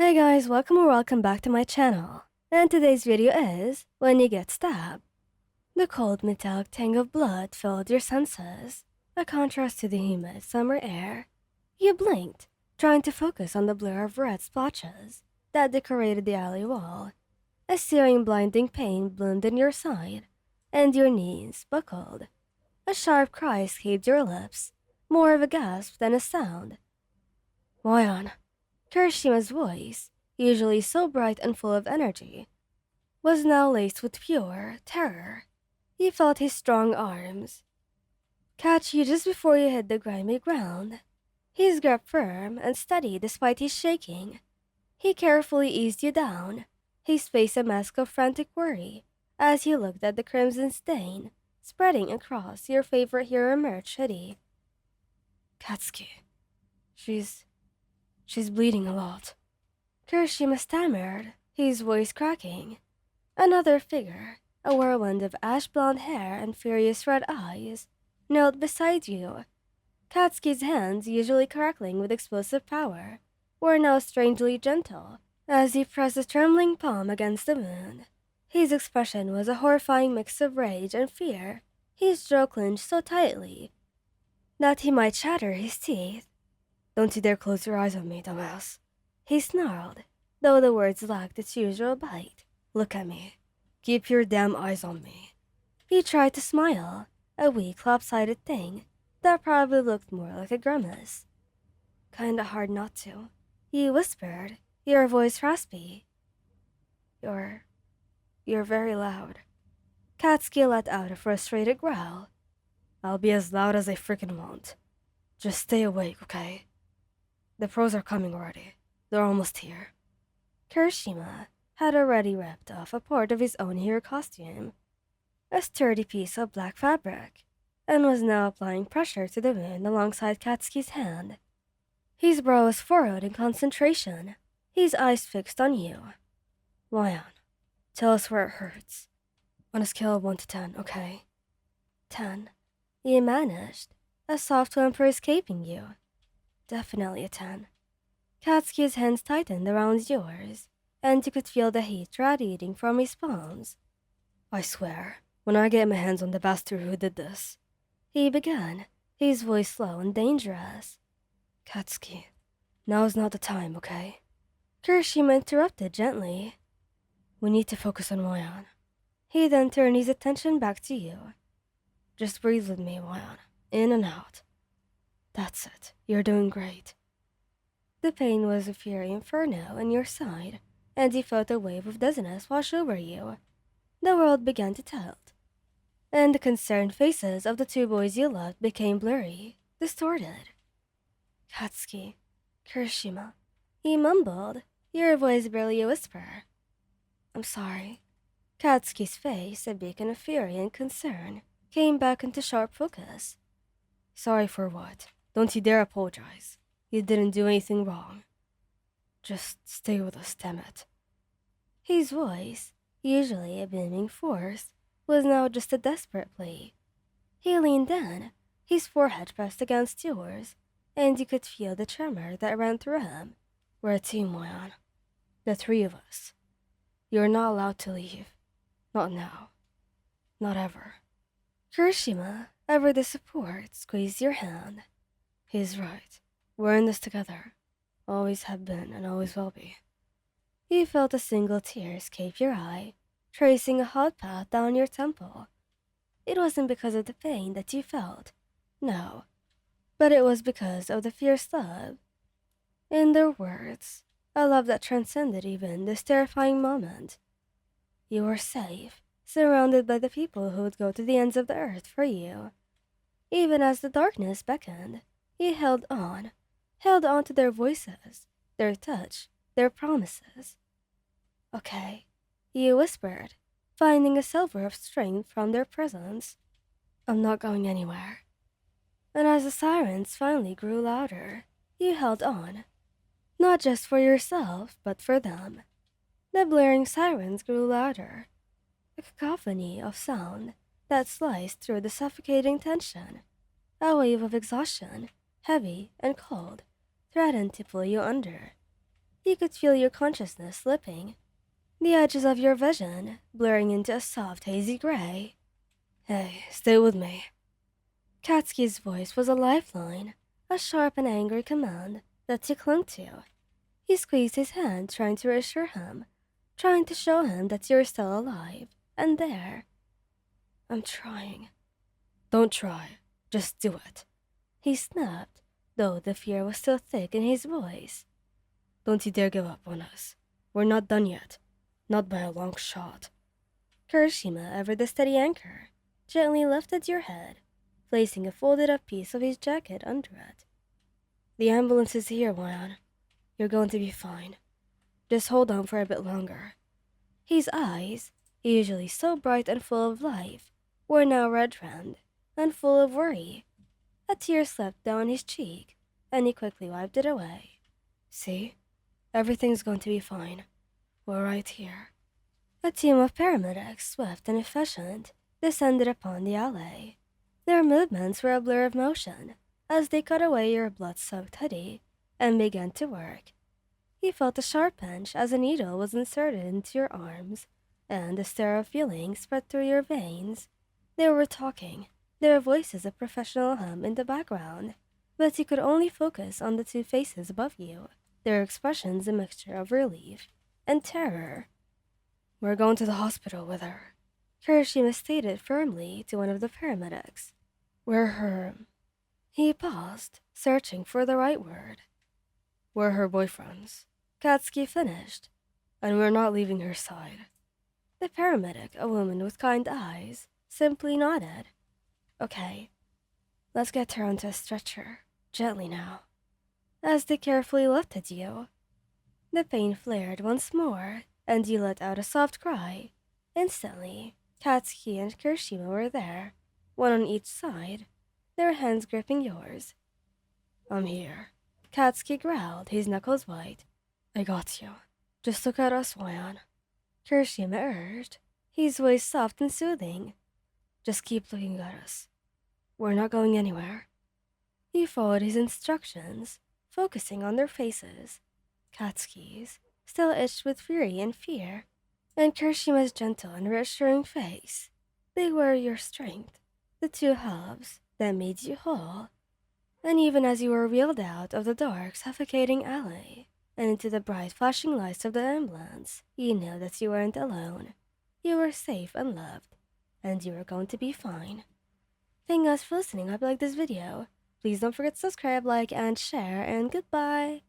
Hey guys, welcome back to my channel. And today's video is When You Get Stabbed. The cold metallic tang of blood filled your senses, a contrast to the humid summer air. You blinked, trying to focus on the blur of red splotches that decorated the alley wall. A searing blinding pain bloomed in your side, and your knees buckled. A sharp cry escaped your lips, more of a gasp than a sound. Moyan. Kirishima's voice, usually so bright and full of energy, was now laced with pure terror. He felt his strong arms catch you just before you hit the grimy ground. His grip firm and steady despite his shaking. He carefully eased you down, his face a mask of frantic worry as he looked at the crimson stain spreading across your favorite hero merch hoodie. Katsuki. She's bleeding a lot. Kirishima stammered, his voice cracking. Another figure, a whirlwind of ash blonde hair and furious red eyes, knelt beside you. Katsuki's hands, usually crackling with explosive power, were now strangely gentle as he pressed his trembling palm against the wound. His expression was a horrifying mix of rage and fear, his jaw clenched so tightly that he might shatter his teeth. Don't you dare close your eyes on me, dumbass. He snarled, though the words lacked its usual bite. Look at me. Keep your damn eyes on me. He tried to smile, a weak, lopsided thing that probably looked more like a grimace. Kinda hard not to. He whispered, your voice raspy. You're very loud. Katsuki let out a frustrated growl. I'll be as loud as I freaking want. Just stay awake, okay? The pros are coming already. They're almost here. Kirishima had already ripped off a part of his own hero costume, a sturdy piece of black fabric, and was now applying pressure to the wound alongside Katsuki's hand. His brow was furrowed in concentration, his eyes fixed on you. Lion, tell us where it hurts. On a scale of 1 to 10, okay? 10. You managed, a soft whimper escaping you. Definitely a 10. Katsuki's hands tightened around yours, and you could feel the heat radiating from his palms. I swear, when I get my hands on the bastard who did this, he began, his voice low and dangerous. Katsuki, now's not the time, okay? Kirishima interrupted gently. We need to focus on Wayan. He then turned his attention back to you. Just breathe with me, Wayan. In and out. That's it. You're doing great. The pain was a fury inferno on your side, and you felt a wave of dizziness wash over you. The world began to tilt, and the concerned faces of the two boys you loved became blurry, distorted. Katsuki, Kirishima, he mumbled, your voice barely a whisper. I'm sorry. Katsuki's face, a beacon of fury and concern, came back into sharp focus. Sorry for what? Don't you dare apologize. You didn't do anything wrong. Just stay with us, damn it. His voice, usually a beaming force, was now just a desperate plea. He leaned in, his forehead pressed against yours, and you could feel the tremor that ran through him. We're a team, Moyan. The three of us. You're not allowed to leave. Not now. Not ever. Kirishima, ever the support, squeezed your hand. He's right. We're in this together. Always have been and always will be. You felt a single tear escape your eye, tracing a hot path down your temple. It wasn't because of the pain that you felt, no, but it was because of the fierce love. In their words, a love that transcended even this terrifying moment. You were safe, surrounded by the people who would go to the ends of the earth for you. Even as the darkness beckoned, you held on to their voices, their touch, their promises. Okay, you whispered, finding a silver of strength from their presence. I'm not going anywhere. And as the sirens finally grew louder, you held on. Not just for yourself, but for them. The blaring sirens grew louder, a cacophony of sound that sliced through the suffocating tension. A wave of exhaustion, heavy and cold, threatened to pull you under. You could feel your consciousness slipping, the edges of your vision blurring into a soft, hazy gray. Hey, stay with me. Katsuki's voice was a lifeline, a sharp and angry command that he clung to. He squeezed his hand, trying to reassure him, trying to show him that you're still alive and there. I'm trying. Don't try. Just do it. He snapped, though the fear was still thick in his voice. Don't you dare give up on us. We're not done yet. Not by a long shot. Kirishima, ever the steady anchor, gently lifted your head, placing a folded up piece of his jacket under it. The ambulance is here, Wayan. You're going to be fine. Just hold on for a bit longer. His eyes, usually so bright and full of life, were now red-rimmed and full of worry. A tear slipped down his cheek, and he quickly wiped it away. See? Everything's going to be fine. We're right here. A team of paramedics, swift and efficient, descended upon the alley. Their movements were a blur of motion as they cut away your blood-soaked hoodie and began to work. He felt a sharp pinch as a needle was inserted into your arms, and a stir of feeling spread through your veins. They were talking, their voices a professional hum in the background, but you could only focus on the two faces above you, their expressions a mixture of relief and terror. We're going to the hospital with her, Kirishima stated firmly to one of the paramedics. We're her... He paused, searching for the right word. We're her boyfriends, Katsuki finished, and we're not leaving her side. The paramedic, a woman with kind eyes, simply nodded. Okay, let's get her onto a stretcher, gently now. As they carefully lifted you, the pain flared once more, and you let out a soft cry. Instantly, Katsuki and Kirishima were there, one on each side, their hands gripping yours. I'm here. Katsuki growled, his knuckles white. I got you. Just look at us, Wayan. Kirishima urged, his voice soft and soothing. Just keep looking at us. We're not going anywhere. He followed his instructions, focusing on their faces. Katsuki's, still itched with fury and fear, and Kirishima's gentle and reassuring face. They were your strength, the two halves that made you whole. And even as you were wheeled out of the dark, suffocating alley and into the bright flashing lights of the ambulance, you knew that you weren't alone. You were safe and loved, and you were going to be fine. Thank you guys for listening. I hope you liked this video. Please don't forget to subscribe, like, and share, and goodbye!